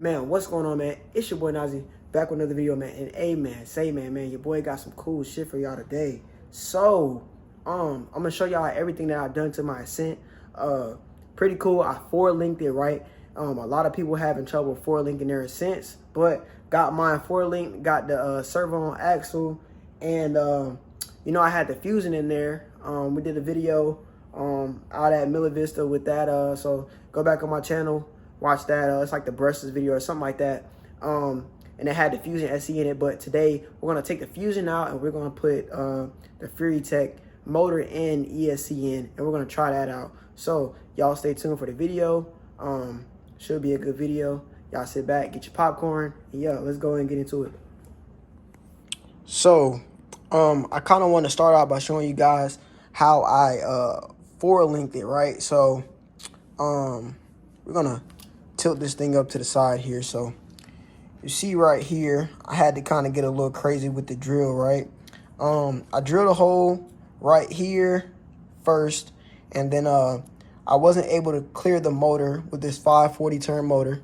Man, what's going on, man? It's your boy Nazi back with another video, man. And hey, man, your boy got some cool shit for y'all today. So, I'm gonna show y'all everything that I've done to my Ascent. Pretty cool. I linked it, right? A lot of people having trouble linking their Ascents, but got mine linked. Got the servo on axle, and you know, I had the fusion in there. We did a video out at Miller Vista with that. So go back on my channel. Watch that. It's like the brushless video or something like that. And it had the Fusion SE in it. But today we're gonna take the Fusion out and we're gonna put the Fury Tech motor and ESC in, and we're gonna try that out. So y'all stay tuned for the video. Should be a good video. Y'all sit back, get your popcorn, and yeah, let's go ahead and get into it. So I kind of want to start out by showing you guys how I linked it, right? So we're gonna tilt this thing up to the side here. So you see right here, I had to kind of get a little crazy with the drill, right? I drilled a hole right here first, and then I wasn't able to clear the motor with this 540 turn motor,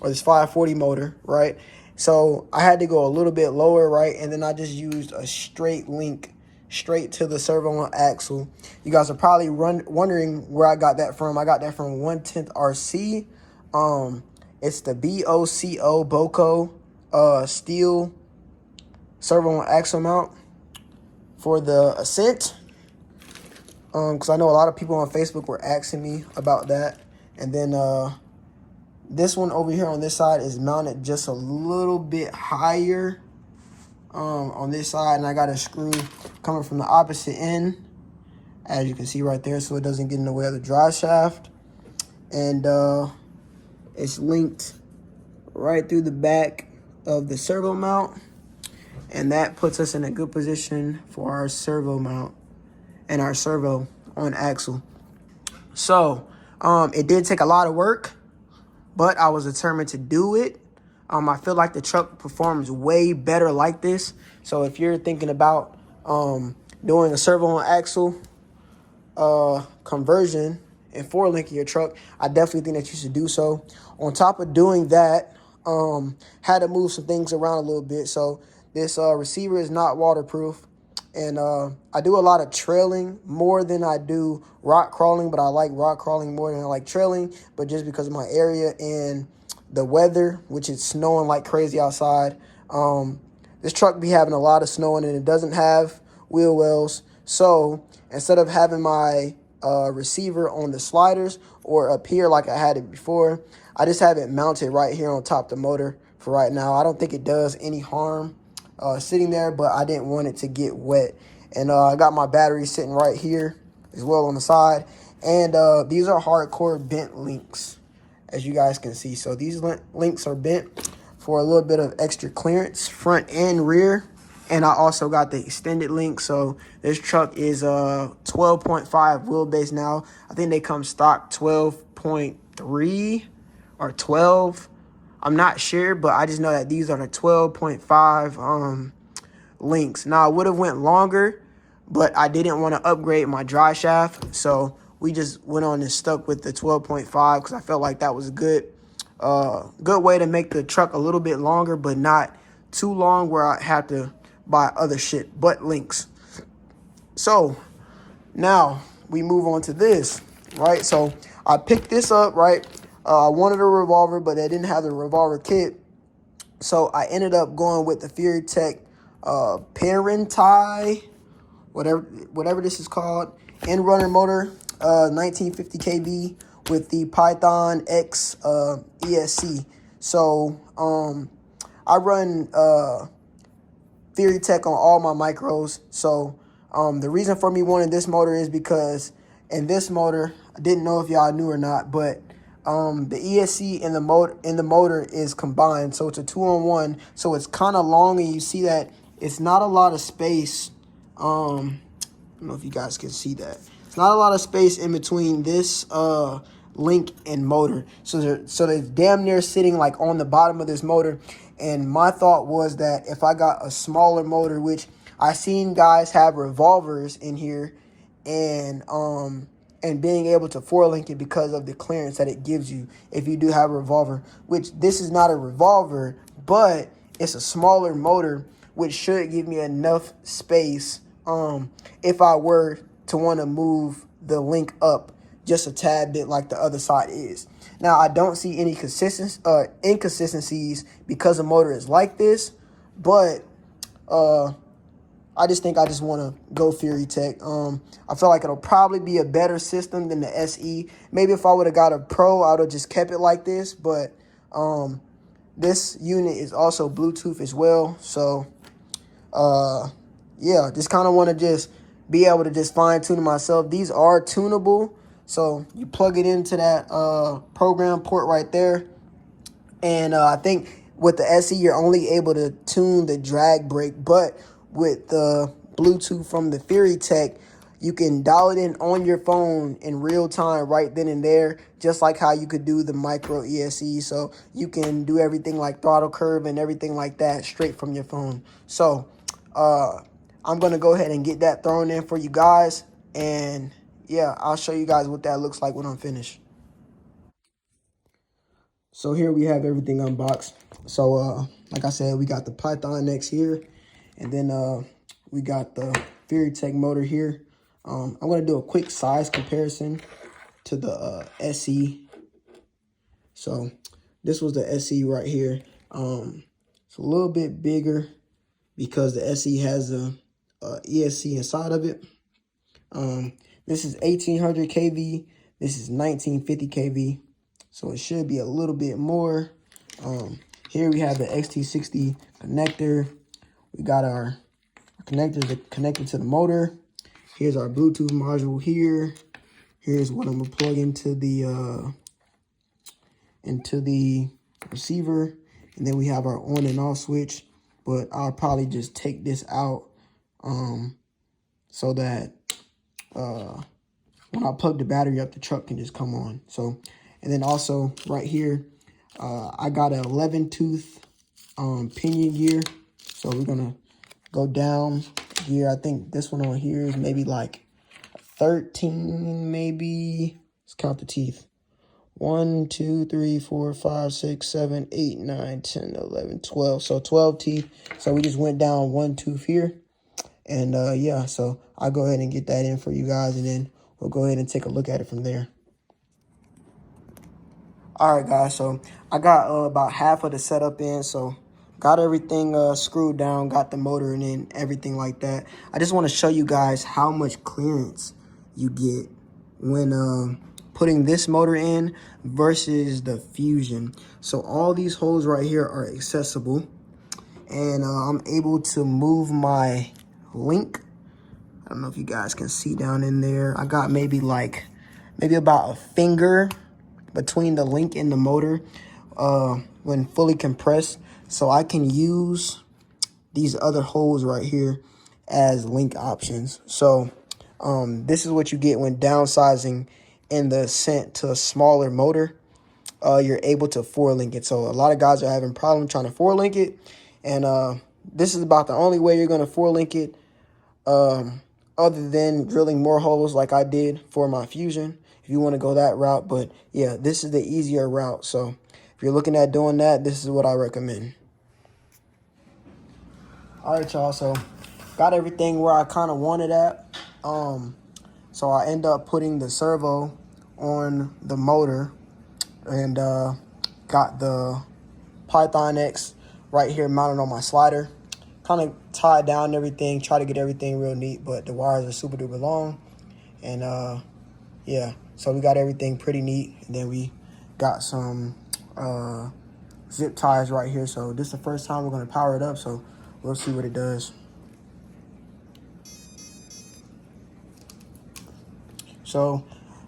or this 540 motor, right? So I had to go a little bit lower, right? And then I just used a straight link straight to the servo on axle. You guys are probably wondering where I got that from. I got that from 1/10 RC. It's the BOCO steel servo on axle mount for the Ascent. Because I know a lot of people on Facebook were asking me about that. And then this one over here on this side is mounted just a little bit higher on this side, and I got a screw coming from the opposite end, as you can see right there, so it doesn't get in the way of the drive shaft. And it's linked right through the back of the servo mount, and that puts us in a good position for our servo mount and our servo on axle. So it did take a lot of work, but I was determined to do it. I feel like the truck performs way better like this. So if you're thinking about doing a servo on axle conversion and linking your truck, I definitely think that you should do so. On top of doing that, had to move some things around a little bit. So this receiver is not waterproof, and I do a lot of trailing more than I do rock crawling, but I like rock crawling more than I like trailing, but just because of my area and the weather, which is snowing like crazy outside. This truck be having a lot of snow in it. It doesn't have wheel wells. So instead of having my receiver on the sliders or up here like I had it before, I just have it mounted right here on top of the motor for right now. I don't think it does any harm sitting there, but I didn't want it to get wet. And I got my battery sitting right here as well on the side. And these are hardcore bent links, as you guys can see. So these links are bent for a little bit of extra clearance, front and rear. And I also got the extended link. So this truck is 12.5 wheelbase now. I think they come stock 12.3 or 12. I'm not sure, but I just know that these are the 12.5 links. Now I would have went longer, but I didn't want to upgrade my drive shaft. So we just went on and stuck with the 12.5 because I felt like that was a good way to make the truck a little bit longer, but not too long where I had to buy other shit but links. So now we move on to this, right? So I picked this up, right? I wanted a revolver, but they didn't have the revolver kit. So I ended up going with the Fury Tech Parentai, whatever this is called, end runner motor. 1950 kV with the Python X ESC. So I run Fury Tech on all my micros. So the reason for me wanting this motor is because in this motor, I didn't know if y'all knew or not, but the ESC and the motor is combined. So it's a 2-on-1. So it's kind of long, and you see that it's not a lot of space. I don't know if you guys can see that. It's not a lot of space in between this link and motor. So they're damn near sitting like on the bottom of this motor. And my thought was that if I got a smaller motor, which I seen guys have revolvers in here, and and being able to four-link it because of the clearance that it gives you if you do have a revolver, which this is not a revolver, but it's a smaller motor, which should give me enough space if I were to want to move the link up just a tad bit like the other side is. Now, I don't see any inconsistencies because the motor is like this, but I just think I just want to go Fury Tech. I feel like it'll probably be a better system than the SE. Maybe if I would have got a Pro, I would have just kept it like this. But this unit is also Bluetooth as well. So, yeah, just kind of want to just be able to just fine tune myself. These are tunable. So you plug it into that program port right there. And I think with the SE, you're only able to tune the drag brake. But with the Bluetooth from the Fury Tech, you can dial it in on your phone in real time right then and there, just like how you could do the micro ESC. So you can do everything like throttle curve and everything like that straight from your phone. So I'm going to go ahead and get that thrown in for you guys. And yeah, I'll show you guys what that looks like when I'm finished. So here we have everything unboxed. So like I said, we got the Python X here, and then we got the Fury Tech motor here. I'm gonna do a quick size comparison to the SE. So this was the SE right here. It's a little bit bigger because the SE has a ESC inside of it. This is 1800 kV. This is 1950 kV. So it should be a little bit more. Here we have the XT60 connector. We got our connectors connected to the motor. Here's our Bluetooth module here. Here's what I'm gonna plug into the receiver. And then we have our on and off switch. But I'll probably just take this out so that when I plug the battery up, the truck can just come on. So, and then also right here, I got an 11 tooth pinion gear. So we're gonna go down gear. I think this one on here is maybe like 13, maybe. Let's count the teeth. 1, 2, 3, 4, 5, 6, 7, 8, 9, 10, 11, 12. So 12 teeth. So we just went down one tooth here. And yeah, so I'll go ahead and get that in for you guys, and then we'll go ahead and take a look at it from there. All right, guys, so I got about half of the setup in, so got everything screwed down, got the motor in and everything like that. I just want to show you guys how much clearance you get when putting this motor in versus the Fusion. So all these holes right here are accessible, and I'm able to move my link. I don't know if you guys can see down in there. I got maybe about a finger between the link and the motor when fully compressed. So I can use these other holes right here as link options. So this is what you get when downsizing in the Ascent to a smaller motor. You're able to four link it. So a lot of guys are having problems trying to four link it. And this is about the only way you're going to four link it other than drilling more holes like I did for my Fusion, if you want to go that route. But yeah, this is the easier route. So if you're looking at doing that, this is what I recommend. All right, y'all, so got everything where I kind of wanted at. So I end up putting the servo on the motor, and got the Python X right here mounted on my slider. Kind of tied down and everything, try to get everything real neat, but the wires are super duper long. And yeah, so we got everything pretty neat. And then we got some zip ties right here. So this is the first time we're going to power it up, so we'll see what it does. So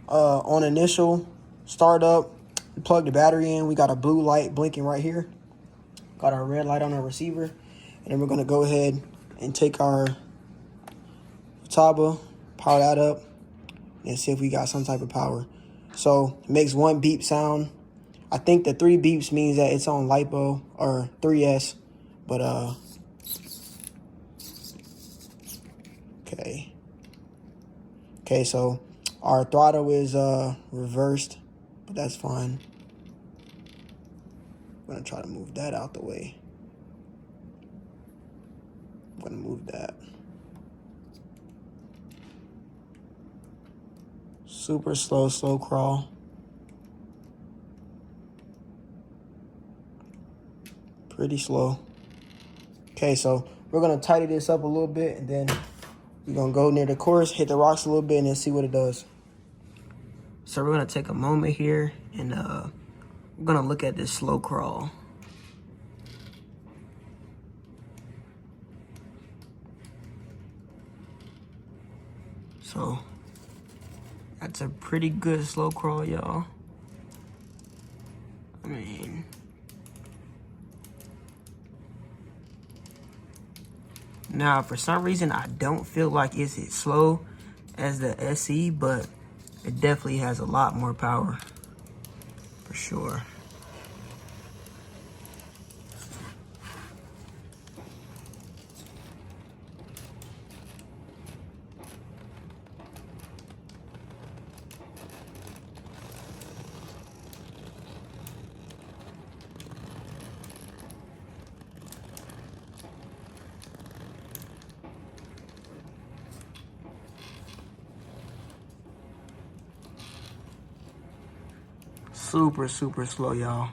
on initial startup, we plug the battery in. We got a blue light blinking right here. Got our red light on our receiver. And then we're going to go ahead and take our Taba, power that up, and see if we got some type of power. So it makes one beep sound. I think the 3 beeps means that it's on LiPo or 3S. But okay. Okay, so Our throttle is reversed, but that's fine. I'm gonna try to move that out the way. I'm gonna move that. Super slow crawl. Pretty slow. Okay, so we're gonna tighten this up a little bit, and then we're gonna go near the course, hit the rocks a little bit, and then see what it does. So we're gonna take a moment here, and we're gonna look at this slow crawl. So that's a pretty good slow crawl, y'all. I mean, now for some reason I don't feel like it's as slow as the SE, but it definitely has a lot more power for sure. Super slow, y'all.